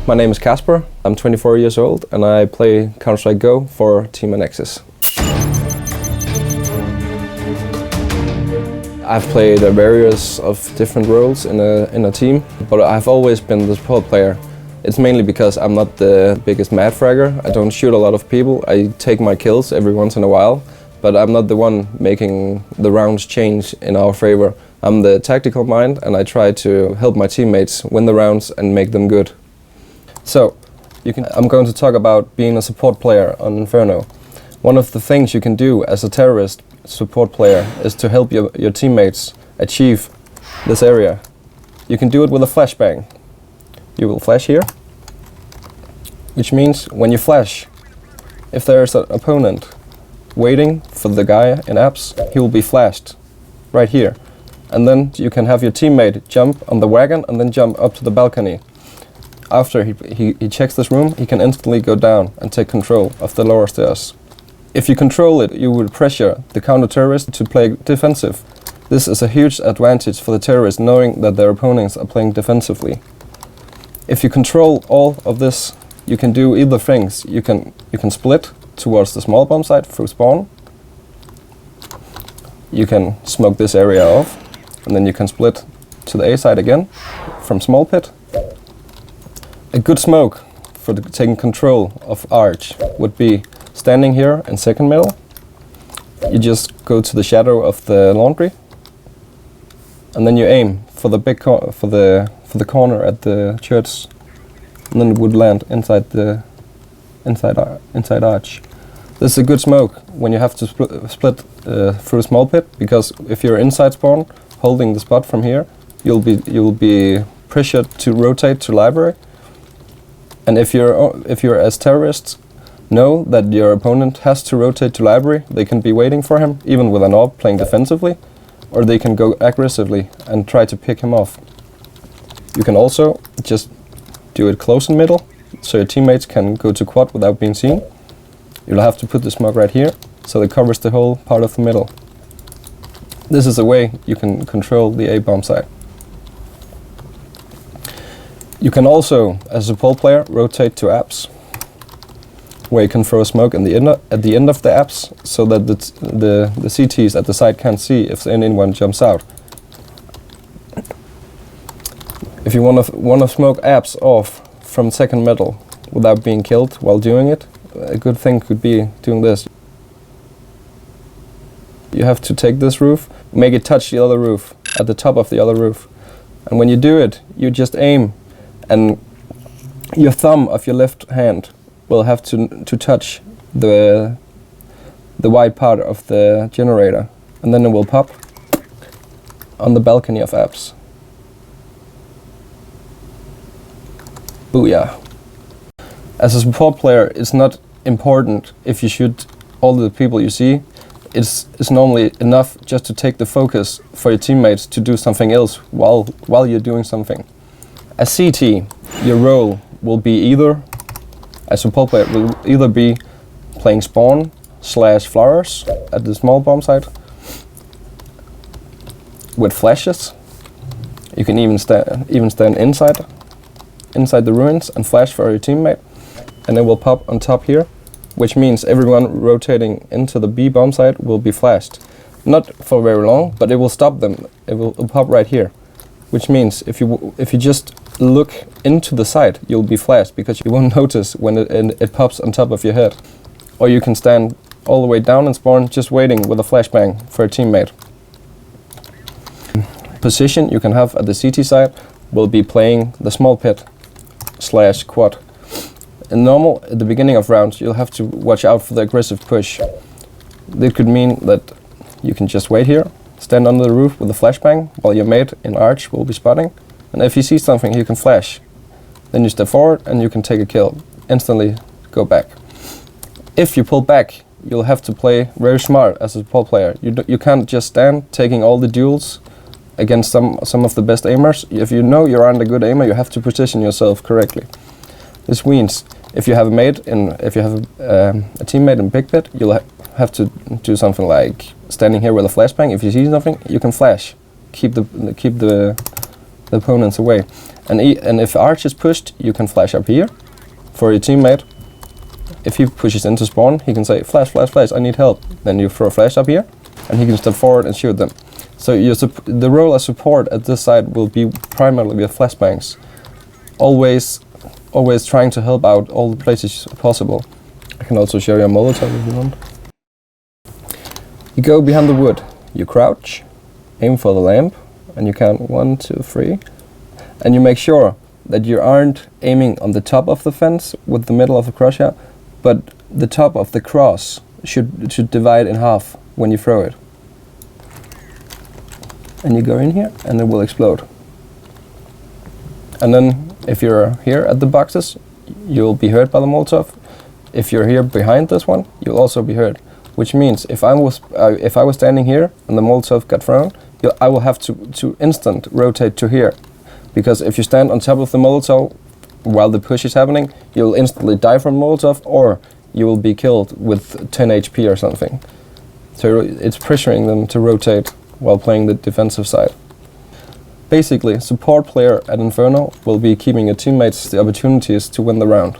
My name is Kasper, I'm 24 years old and I play Counter-Strike Go for Team Annexus. I've played various of different roles in a team, but I've always been the support player. It's mainly because I'm not the biggest mad fragger. I don't shoot a lot of people. I take my kills every once in a while, but I'm not the one making the rounds change in our favor. I'm the tactical mind and I try to help my teammates win the rounds and make them good. So, I'm going to talk about being a support player on Inferno. One of the things you can do as a terrorist support player is to help your teammates achieve this area. You can do it with a flashbang. You will flash here, which means when you flash, if there is an opponent waiting for the guy in apps, he will be flashed right here. And then you can have your teammate jump on the wagon and then jump up to the balcony. After he checks this room, he can instantly go down and take control of the lower stairs. If you control it, you will pressure the counter-terrorist to play defensive. This is a huge advantage for the terrorist, knowing that their opponents are playing defensively. If you control all of this, you can do either things. You can split towards the small bomb site through spawn. You can smoke this area off, and then you can split to the A side again from small pit. A good smoke for taking control of Arch would be standing here in second middle. You just go to the shadow of the laundry, and then you aim for the big for the corner at the church, and then it would land inside Arch. This is a good smoke when you have to split through a small pit, because if you're inside spawn holding the spot from here, you'll be pressured to rotate to library. And if you're as terrorists know that your opponent has to rotate to library, they can be waiting for him, even with an AWP playing defensively, or they can go aggressively and try to pick him off. You can also just do it close in middle, so your teammates can go to quad without being seen. You'll have to put the smoke right here, so it covers the whole part of the middle. This is a way you can control the A-bomb site. You can also, as a support player, rotate to apps, where you can throw smoke at the end of the apps, so that the CTs at the side can't see if anyone jumps out. If you want to smoke apps off from second middle without being killed while doing it, a good thing could be doing this. You have to take this roof, make it touch the other roof, at the top of the other roof. And when you do it, you just aim, and your thumb of your left hand will have to touch the white part of the generator, and then it will pop on the balcony of apps. Booyah. As a support player, it's not important if you shoot all the people you see. It's normally enough just to take the focus for your teammates to do something else while you're doing something. As CT, your role will be either, as support player, will either be playing spawn / flowers at the small bomb site with flashes. You can even stand inside the ruins and flash for your teammate, and it will pop on top here, which means everyone rotating into the B bomb site will be flashed. Not for very long, but it will stop them. It will pop right here, which means if you just look into the site, you'll be flashed because you won't notice when it pops on top of your head. Or you can stand all the way down and spawn, just waiting with a flashbang for a teammate. Position you can have at the CT side will be playing the small pit / quad. In normal, at the beginning of rounds, you'll have to watch out for the aggressive push. This could mean that you can just wait here, stand under the roof with a flashbang, while your mate in Arch will be spotting. And if you see something, you can flash. Then you step forward and you can take a kill. Instantly go back. If you pull back, you'll have to play very smart as a support player. You can't just stand taking all the duels against some of the best aimers. If you know you aren't a good aimer, you have to position yourself correctly. This means if you have a teammate in big pit, you'll have to do something like standing here with a flashbang. If you see something, you can flash, keep the opponents away. And if Arch is pushed, you can flash up here for your teammate. If he pushes into spawn, he can say, flash, flash, flash, I need help. Then you throw a flash up here, and he can step forward and shoot them. So the role as support at this side will be primarily with flashbangs. Always trying to help out all the places possible. I can also show you a Molotov if you want. You go behind the wood, you crouch, aim for the lamp, and you count 1, 2, 3. And you make sure that you aren't aiming on the top of the fence with the middle of the crosshair, but the top of the cross should divide in half when you throw it. And you go in here and it will explode. And then if you're here at the boxes, you'll be hurt by the Molotov. If you're here behind this one, you'll also be hurt. Which means if I was standing here and the Molotov got thrown, I will have to instant rotate to here. Because if you stand on top of the Molotov while the push is happening, you'll instantly die from Molotov, or you will be killed with 10 HP or something. So it's pressuring them to rotate while playing the defensive side. Basically, support player at Inferno will be keeping your teammates the opportunities to win the round.